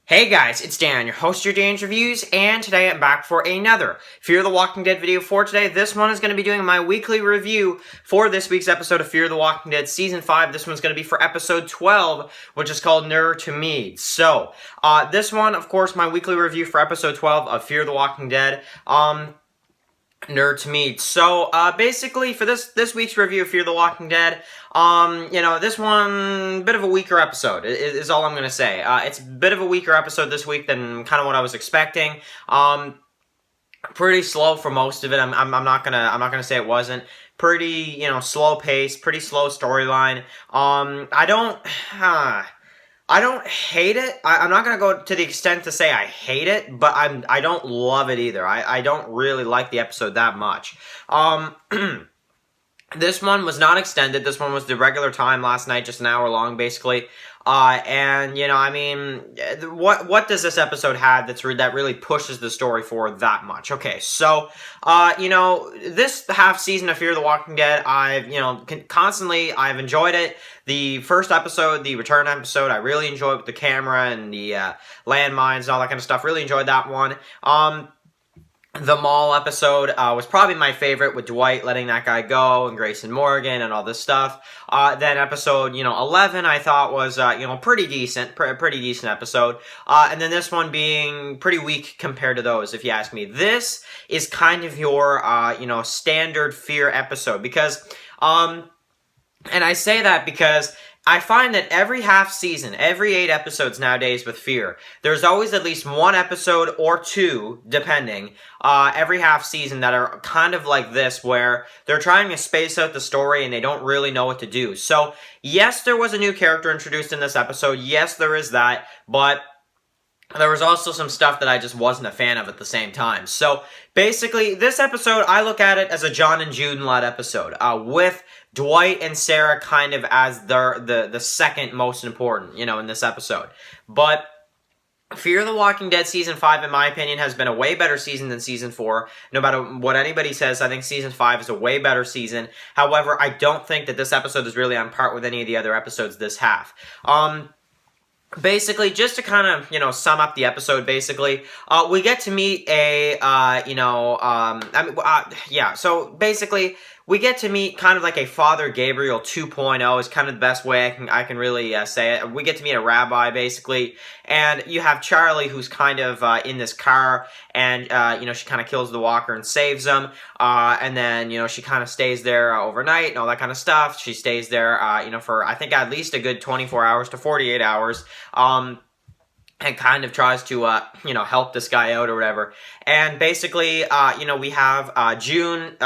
Hey guys, it's Dan, your host of your Dan's Reviews, and today I'm back for another Fear the Walking Dead video for today. This one is going to be doing my weekly review for this week's episode of Fear the Walking Dead Season 5. This one's going to be for episode 12, which is called Nur to Mead. So, this one, of course, my weekly review for episode 12 of Fear the Walking Dead. Nerd to meet. So, basically, for this week's review of Fear the Walking Dead, this one, bit of a weaker episode, is all I'm gonna say. It's a bit of a weaker episode this week than kind of what I was expecting. Pretty slow for most of it. I'm not gonna say it wasn't. Pretty, slow pace, pretty slow storyline. I don't hate it. I'm not going to go to the extent to say I hate it, but I don't love it either. I don't really like the episode that much. This one was not extended. This one was the regular time last night, just an hour long, basically. What does this episode have that really pushes the story forward that much? Okay, so, this half season of Fear the Walking Dead, I've enjoyed it. The first episode, the return episode, I really enjoyed with the camera and the landmines and all that kind of stuff. Really enjoyed that one. The mall episode was probably my favorite, with Dwight letting that guy go and Grayson Morgan and all this stuff. Then episode, 11 I thought was, pretty decent, pretty decent episode. And then this one being pretty weak compared to those, if you ask me. This is kind of your, standard Fear episode because, and I say that because I find that every half season, every 8 episodes nowadays with Fear, there's always at least one episode or two, depending, every half season that are kind of like this, where they're trying to space out the story and they don't really know what to do. So, yes, there was a new character introduced in this episode. Yes, there is that, but there was also some stuff that I just wasn't a fan of at the same time. So, basically, this episode, I look at it as a John and June-led episode, with Dwight and Sarah kind of as the second most important, in this episode. But Fear the Walking Dead Season 5, in my opinion, has been a way better season than Season 4. No matter what anybody says, I think Season 5 is a way better season. However, I don't think that this episode is really on par with any of the other episodes this half. Basically, just to kind of, sum up the episode, basically, we get to meet so basically, we get to meet kind of like a Father Gabriel 2.0 is kind of the best way I can really say it. We get to meet a rabbi, basically, and you have Charlie, who's kind of in this car, and, she kind of kills the walker and saves him, and then, she kind of stays there overnight and all that kind of stuff. She stays there, for, I think, at least a good 24 hours to 48 hours, and kind of tries to, help this guy out or whatever. And basically, we have June,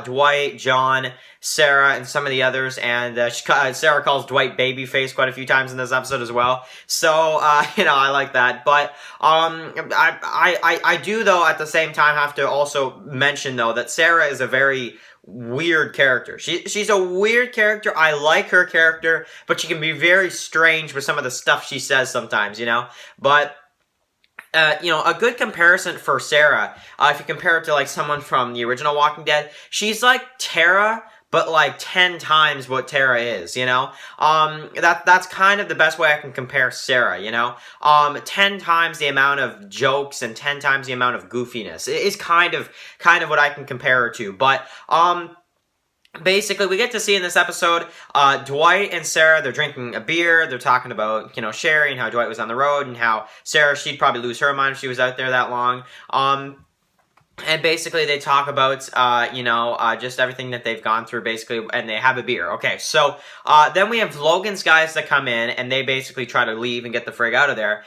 Dwight, John, Sarah, and some of the others, and Sarah calls Dwight babyface quite a few times in this episode as well. So, I like that. But I do, though, at the same time have to also mention, though, that Sarah is a very weird character. She's a weird character. I like her character, but she can be very strange with some of the stuff she says sometimes, But, a good comparison for Sarah, if you compare it to, like, someone from the original Walking Dead, she's like Tara, but like 10 times what Tara is, That's kind of the best way I can compare Sarah, 10 times the amount of jokes and 10 times the amount of goofiness. It is kind of what I can compare her to. But, basically, we get to see in this episode, Dwight and Sarah, they're drinking a beer, they're talking about, Sherry and how Dwight was on the road, and how Sarah, she'd probably lose her mind if she was out there that long. And basically, they talk about, just everything that they've gone through, basically, and they have a beer. Okay, so, then we have Logan's guys that come in, and they basically try to leave and get the frig out of there.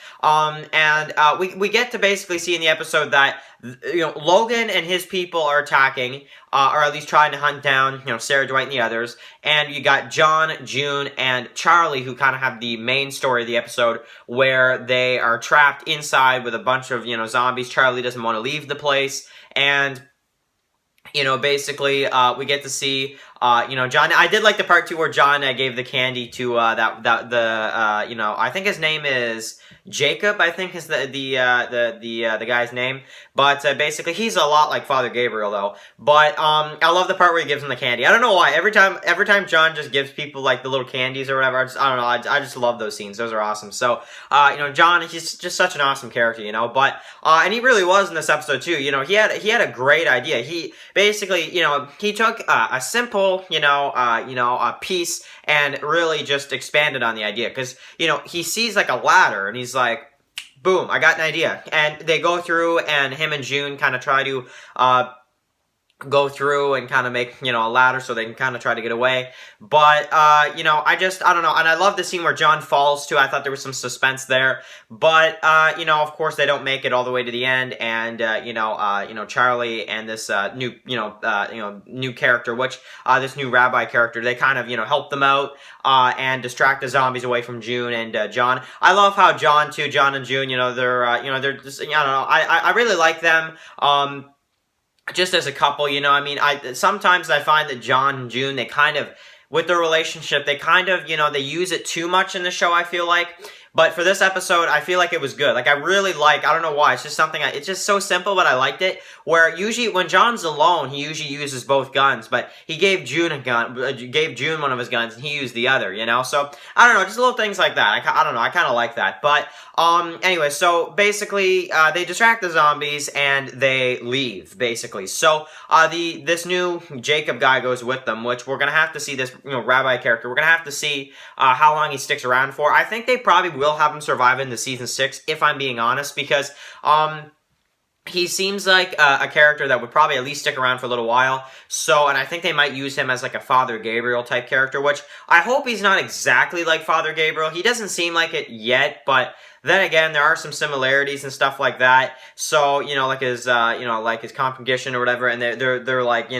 We get to basically see in the episode that, Logan and his people are attacking, or at least trying to hunt down, Sarah, Dwight, and the others. And you got John, June, and Charlie, who kind of have the main story of the episode, where they are trapped inside with a bunch of, zombies. Charlie doesn't want to leave the place. And, basically, we get to see, John. I did like the part too where John gave the candy to I think his name is Jacob. I think is the guy's name. But basically, he's a lot like Father Gabriel though. But I love the part where he gives him the candy. I don't know why. Every time John just gives people like the little candies or whatever, I don't know. I just love those scenes. Those are awesome. So John, he's just such an awesome character, But and he really was in this episode too. He had a great idea. He basically, he took a simple, a piece and really just expanded on the idea because he sees like a ladder and he's like, boom, I got an idea. And they go through and him and June kind of try to go through and kind of make, a ladder so they can kind of try to get away. But, I don't know. And I love the scene where John falls too. I thought there was some suspense there. But, of course they don't make it all the way to the end. And, Charlie and this, new character, which, this new rabbi character, they kind of, help them out, and distract the zombies away from June and, John. I love how John and June, they're just, I don't know. I really like them. Just as a couple, sometimes I find that John and June, they kind of, with their relationship, they kind of, they use it too much in the show, I feel like. But for this episode, I feel like it was good. Like, I don't know why, it's just something, it's just so simple, but I liked it. Where usually, when John's alone, he usually uses both guns, but he gave June gave June one of his guns, and he used the other, So, I don't know, just little things like that. I don't know, I kind of like that. But, anyway, so, basically, they distract the zombies, and they leave, basically. So, this new Jacob guy goes with them, which we're gonna have to see this, rabbi character. We're gonna have to see, how long he sticks around for. I think they probably will have him survive into season 6, if I'm being honest, because he seems like a character that would probably at least stick around for a little while. So, and I think they might use him as like a Father Gabriel type character, which I hope he's not exactly like Father Gabriel. He doesn't seem like it yet, but then again, there are some similarities and stuff like that. So, like his, like his congregation or whatever, and they're like,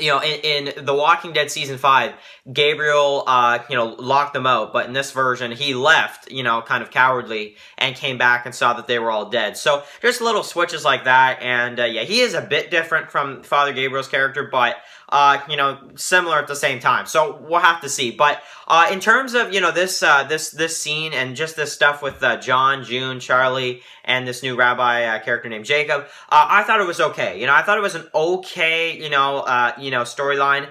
in The Walking Dead Season 5, Gabriel, locked them out, but in this version, he left, kind of cowardly, and came back and saw that they were all dead. So, just little switches like that, and, he is a bit different from Father Gabriel's character, but, similar at the same time. So, we'll have to see. But, in terms of, this scene and just this stuff with, John, June, Charlie, and this new rabbi character named Jacob, I thought it was okay. I thought it was an okay, storyline.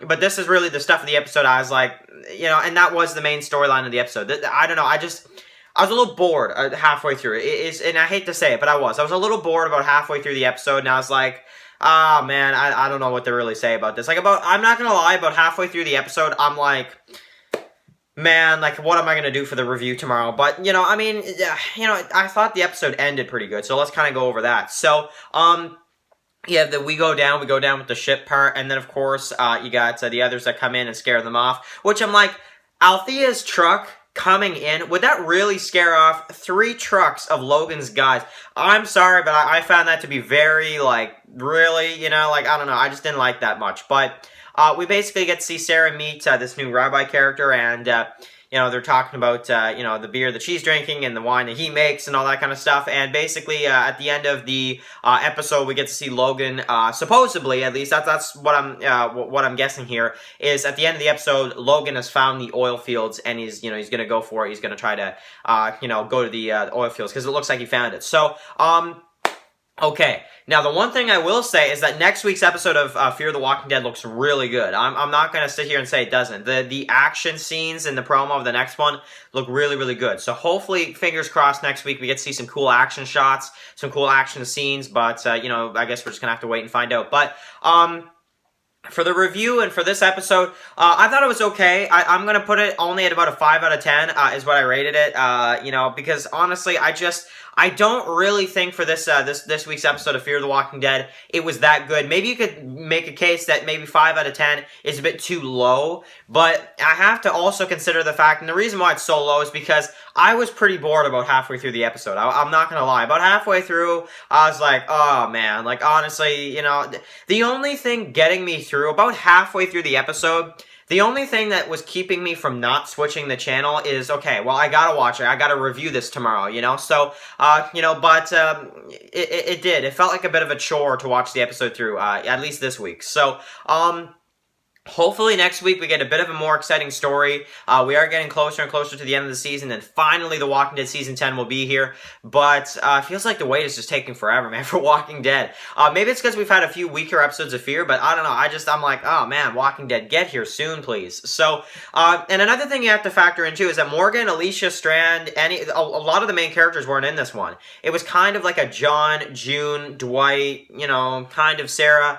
But this is really the stuff of the episode I was like, and that was the main storyline of the episode. I don't know, I was a little bored halfway through. And I hate to say it, but I was a little bored about halfway through the episode, and I was like, man, I don't know what to really say about this. I'm not gonna lie, about halfway through the episode, I'm like, man, like, what am I gonna do for the review tomorrow? But, I thought the episode ended pretty good, so let's kind of go over that. So, we go down with the ship part, and then, of course, you got the others that come in and scare them off, which I'm like, Althea's truck coming in, would that really scare off 3 trucks of Logan's guys? I'm sorry, but I found that to be very, really, I don't know, I just didn't like that much. But we basically get to see Sarah meet this new rabbi character, and they're talking about the beer that she's drinking and the wine that he makes and all that kind of stuff. And basically at the end of the episode, we get to see Logan, supposedly, at least that's what I'm guessing here, is at the end of the episode, Logan has found the oil fields, and he's gonna go for it. He's gonna try to go to the oil fields because it looks like he found it. So okay, now the one thing I will say is that next week's episode of Fear the Walking Dead looks really good. I'm not going to sit here and say it doesn't. The action scenes in the promo of the next one look really, really good. So hopefully, fingers crossed, next week we get to see some cool action shots, some cool action scenes, but, I guess we're just going to have to wait and find out. But, for the review and for this episode, I thought it was okay. I'm going to put it only at about a 5 out of 10, is what I rated it, because honestly, I don't really think for this week's episode of Fear the Walking Dead, it was that good. Maybe you could make a case that maybe 5 out of 10 is a bit too low, but I have to also consider the fact, and the reason why it's so low is because I was pretty bored about halfway through the episode. I'm not going to lie. About halfway through, I was like, oh man, honestly, the only thing getting me through, about halfway through the episode, The only thing that was keeping me from not switching the channel is, okay, well, I gotta watch it. I gotta review this tomorrow, you know? So, but it did. It felt like a bit of a chore to watch the episode through, at least this week. So, hopefully next week we get a bit of a more exciting story. We are getting closer and closer to the end of the season, and finally The Walking Dead Season 10 will be here. But it feels like the wait is just taking forever, man, for Walking Dead. Maybe it's because we've had a few weaker episodes of Fear, but I don't know. I'm like, oh man, Walking Dead, get here soon, please. So, and another thing you have to factor in too is that Morgan, Alicia, Strand, a lot of the main characters weren't in this one. It was kind of like a John, June, Dwight, you know, kind of Sarah,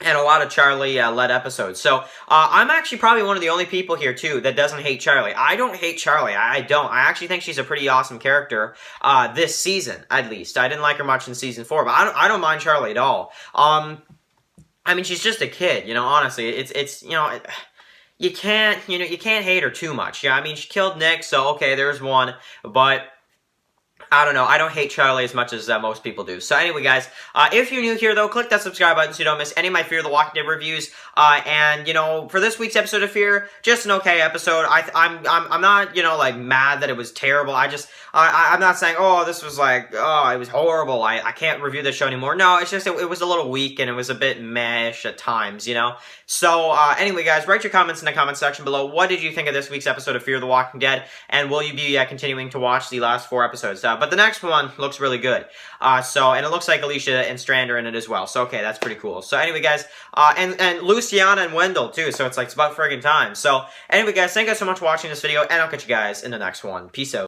and a lot of Charlie-led episodes. So, I'm actually probably one of the only people here, too, that doesn't hate Charlie. I don't hate Charlie. I don't. I actually think she's a pretty awesome character, this season, at least. I didn't like her much in Season 4, but I don't mind Charlie at all. I mean, she's just a kid, you know, honestly. It's you know, you can't hate her too much. Yeah, I mean, she killed Nick, so, okay, there's one, but I don't know. I don't hate Charlie as much as most people do. So anyway, guys, if you're new here, though, click that subscribe button so you don't miss any of my Fear the Walking Dead reviews. And, you know, for this week's episode of Fear, just an okay episode. I'm not, you know, like, mad that it was terrible. I'm not saying, oh, this was like, oh, it was horrible. I can't review this show anymore. No, it's just, it was a little weak and it was a bit meh-ish at times, you know? So, anyway, guys, write your comments in the comment section below. What did you think of this week's episode of Fear the Walking Dead? And will you be continuing to watch the last 4 episodes? But the next one looks really good. And it looks like Alicia and Strand are in it as well. So, okay, that's pretty cool. So, anyway, guys, and Luciana and Wendell, too. So, it's about friggin' time. So, anyway, guys, thank you guys so much for watching this video, and I'll catch you guys in the next one. Peace out.